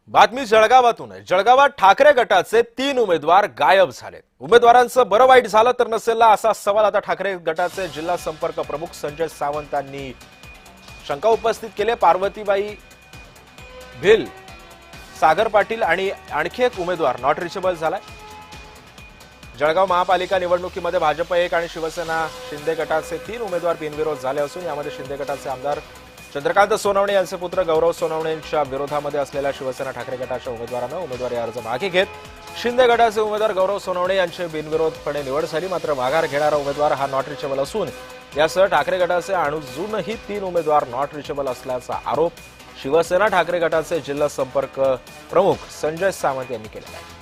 बातमी जळगावातून आहे। जळगावात ठाकरे गटाचे 3 उमेदवार गायब झाले। उमेदवारांचं बरं वाईट झालं तर नसेल असा सवाल आता ठाकरे गटाचे जिल्हा संपर्क प्रमुख संजय सावंत यांनी शंका उपस्थित केली। पार्वतीबाई भिल, सागर पाटील आणि आणखी एक उमेदवार नॉट रिचेबल झालाय। जळगाव महापालिका निवडणुकीमध्ये भाजप 1 आणि शिवसेना शिंदे गटाचे 3 उमेदवार बिनविरोध झाले असून यामध्ये शिंदे गटाचे आमदार चंद्रकांत सोनवणे यांचे पुत्र गौरव सोनवणे यांच्या विरोधामध्ये असलेल्या शिवसेना ठाकरे गटाच्या उमेदवारांना उमेदवारी अर्ज मागे घेत शिंदे गटाचे उमेदवार गौरव सोनवणे यांची बिनविरोधपणे निवड झाली। मात्र माघार घेणारा उमेदवार हा नॉट रिचेबल असून यासह ठाकरे गटाचे अजूनही 3 उमेदवार नॉट रिचेबल असल्याचा आरोप शिवसेना ठाकरे गटाचे जिल्हा संपर्क प्रमुख संजय सावंत यांनी केला आहे।